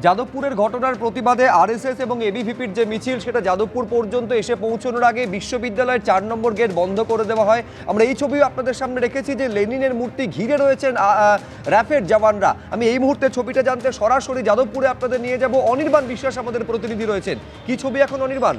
যাদবপুরের ঘটনার প্রতিবাদে আরএসএস এবং এবিভিপির যে মিছিল সেটা যাদবপুর পর্যন্ত এসে পৌঁছানোর আগে বিশ্ববিদ্যালয়ের 4 নম্বর গেট বন্ধ করে দেওয়া হয়। আমরা এই ছবিও আপনাদের সামনে রেখেছি যে লেনিনের মূর্তি ঘিরে রয়েছেন র্যাফের জওয়ানরা। আমি এই মুহূর্তে ছবিটা জানতে সরাসরি যাদবপুরে আপনাদের নিয়ে যাব। অনির্বাণ বিশ্বাস আমাদের প্রতিনিধি রয়েছেন। কি ছবি এখন অনির্বাণ?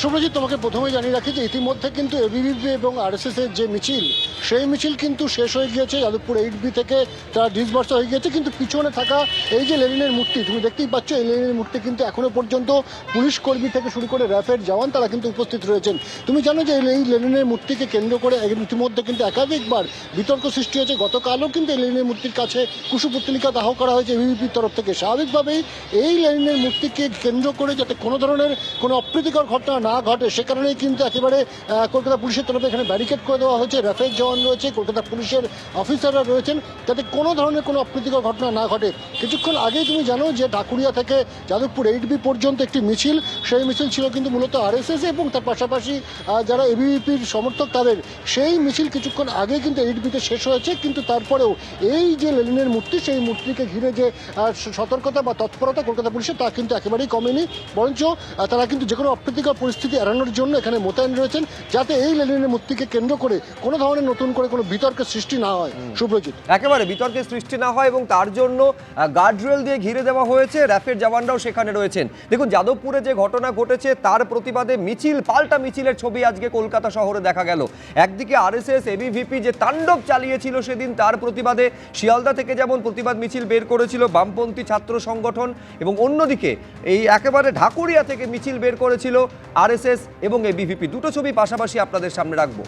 শুভজিৎ, তোমাকে প্রথমেই জানিয়ে রাখি যে ইতিমধ্যে কিন্তু এবিভিপি এবং আরএসএস এর যে মিছিল, সেই মিছিল কিন্তু শেষ হয়ে গিয়েছে। যাদবপুর 8B থেকে তারা ডিসবার্স হয়ে গিয়েছে, কিন্তু পিছনে থাকা এই যে লেনিনের মূর্তি তুমি দেখতেই পাচ্ছ, এই লেনিনের মূর্তি কিন্তু এখনো পর্যন্ত পুলিশ কর্মী থেকে শুরু করে র্যাফের জওয়ান তারা কিন্তু উপস্থিত রয়েছেন। তুমি জানো যে এই লেনিনের মূর্তিকে কেন্দ্র করে ইতিমধ্যে কিন্তু একাধিকবার বিতর্ক সৃষ্টি হয়েছে। গতকালও কিন্তু এই লেনিনের মূর্তির কাছে কুশপুত্তলিকা দাহ করা হয়েছে এবিভিপির তরফ থেকে। স্বাভাবিকভাবেই এই লেনিনের মূর্তিকে কেন্দ্র করে যাতে কোনো ধরনের কোনো অপ্রীতিকর ঘটনা না ঘটে, সে কারণেই কিন্তু একেবারে কলকাতা পুলিশের তরফে এখানে ব্যারিকেড করে দেওয়া হয়েছে। র্যাফের জওয়ান রয়েছে, কলকাতা পুলিশের অফিসাররা রয়েছেন, যাতে কোনো ধরনের কোনো অপ্রীতিকর ঘটনা না ঘটে। কিছুক্ষণ আগেই তুমি জানো যে ঢাকুরিয়া থেকে যাদবপুর 8B পর্যন্ত একটি মিছিল, সেই মিছিল ছিল কিন্তু মূলত আরএসএস এবং তার পাশাপাশি যারা এবিভিপির সমর্থক তাদের। সেই মিছিল কিছুক্ষণ আগে কিন্তু 8Bতে শেষ হয়েছে, কিন্তু তারপরেও এই যে লেনিনের মূর্তি, সেই মূর্তিকে ঘিরে যে সতর্কতা বা তৎপরতা কলকাতা পুলিশের, তা কিন্তু একেবারেই কমেনি। বরঞ্চ তারা কিন্তু যে কোনো অপ্রীতিকর পরিস্থিতি এড়ানোর জন্য এখানে মোতায়েন রয়েছেন, যাতে এই লেনিনের মূর্তিকে কেন্দ্র করে কোনো ধরনের নতুন করে কোনো বিতর্কের সৃষ্টি না হয়। শুভ্রজিৎ, একেবারে বিতর্কের সৃষ্টি না হয় এবং তার জন্য গার্ডরেল দিয়ে ঘিরে দেওয়া হয়েছে। র্যাফের জওয়ানরাও সেখানে রয়েছেন। দেখুন, যাদবপুরে যে ঘটনা ঘটেছে তার প্রতিবাদে মিছিল, পাল্টা মিছিলের ছবি আজকে কলকাতা শহরে দেখা গেল। একদিকে আরএসএস এবিভিপি যে তাণ্ডব চালিয়েছিল সেদিন, তার প্রতিবাদে শিয়ালদা থেকে যেমন প্রতিবাদ মিছিল বের করেছিল বামপন্থী ছাত্র সংগঠন, এবং অন্যদিকে এই একেবারে ঢাকুরিয়া থেকে মিছিল বের করেছিল আরএসএস এবং এবিভিপি। দুটো ছবি পাশাপাশি আপনাদের সামনে রাখবো।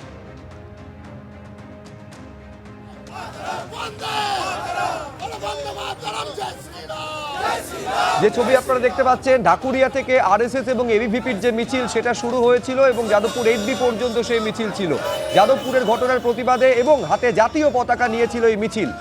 যে ছবি আপনারা দেখতে পাচ্ছেন, ঢাকুরিয়া থেকে আরএসএস এবং এবিভিপির যে মিছিল সেটা শুরু হয়েছিল এবং যাদবপুর 8B পর্যন্ত সেই মিছিল ছিল। যাদবপুরের ঘটনার প্রতিবাদে এবং হাতে জাতীয় পতাকা নিয়েছিল এই মিছিল।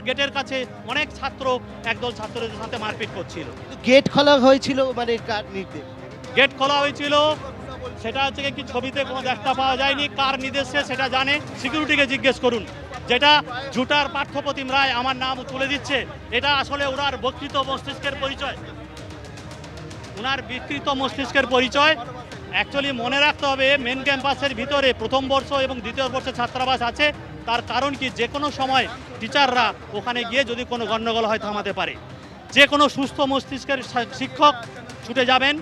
গেটের কাছে অনেক ছাত্র একদল ছাত্রদের সাথে মারপিট করছিল। গেট খোলা হয়েছিল মানে কার নির্দেশ? গেট খোলা হয়েছিল সেটা হচ্ছে কি ছবিতে কোনো দেখা পাওয়া যায়নি। কার নির্দেশে সেটা জানে, সিকিউরিটিকে জিজ্ঞেস করুন। যেটা ঝুটার পার্থপ্রতিম রায় আমার নাম তুলে দিচ্ছে, এটা আসলে ওনার বিকৃত মস্তিষ্কের পরিচয়। ওনার বিকৃত মস্তিষ্কের পরিচয়। অ্যাকচুয়ালি মনে রাখতে হবে, মেন ক্যাম্পাসের ভিতরে প্রথম বর্ষ এবং দ্বিতীয় বর্ষের ছাত্রাবাস আছে। তার কারণ কি, যে কোনো সময় টিচাররা ওখানে গিয়ে যদি কোনো গণ্ডগোল হয় থামাতে পারে। যে কোনো সুস্থ মস্তিষ্কের শিক্ষক ছুটে যাবেন,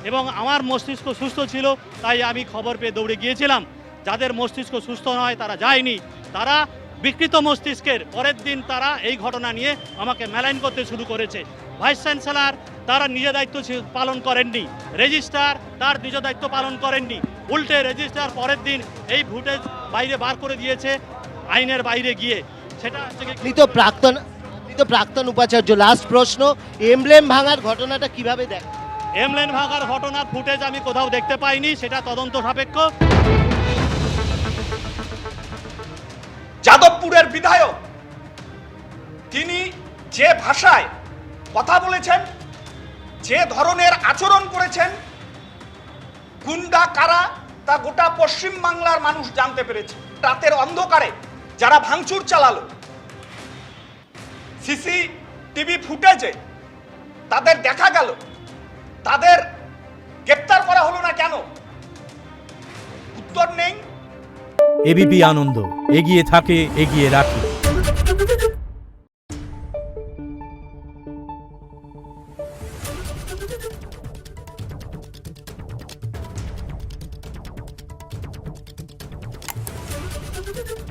এবং আমার মস্তিষ্ক সুস্থ ছিল তাই আমি খবর পেয়ে দৌড়ে গিয়েছিলাম। যাদের মস্তিষ্ক সুস্থ নয় তারা যায়নি, তারা বিকৃত মস্তিষ্কের। পরের দিন তারা এই ঘটনা নিয়ে আমাকে মেলাইন করতে শুরু করেছে। ভাইস চ্যান্সেলর তারা নিজ দায়িত্ব পালন করেননি, রেজিস্ট্রার তার নিজ দায়িত্ব পালন করেননি। উল্টে রেজিস্ট্রার পরের দিন এই ফুটেজ বাইরে বার করে দিয়েছে, আইনের বাইরে গিয়ে। সেটা প্রাক্তন উপাচার্য, লাস্ট প্রশ্ন, এমব্লেম ভাঙার ঘটনাটা কিভাবে দেখ? এমব্লেম ভাঙার ঘটনার ফুটেজ আমি কোথাও দেখতে পাইনি, সেটা তদন্ত সাপেক্ষ। যাদবপুরের বিধায়ক তিনি যে ভাষায় কথা বলেছেন, যে ধরনের আচরণ করেছেন, গুন্ডা কারা তা গোটা পশ্চিম বাংলার মানুষ জানতে পেরেছে। রাতের অন্ধকারে যারা ভাঙচুর চালালো, সিসিটিভি ফুটেজে তাদের দেখা গেল, তাদের গ্রেপ্তার করা হলো না কেন? উত্তর নেই। এবিপি আনন্দ, এগিয়ে থাকে, এগিয়ে রাখে। Thank you.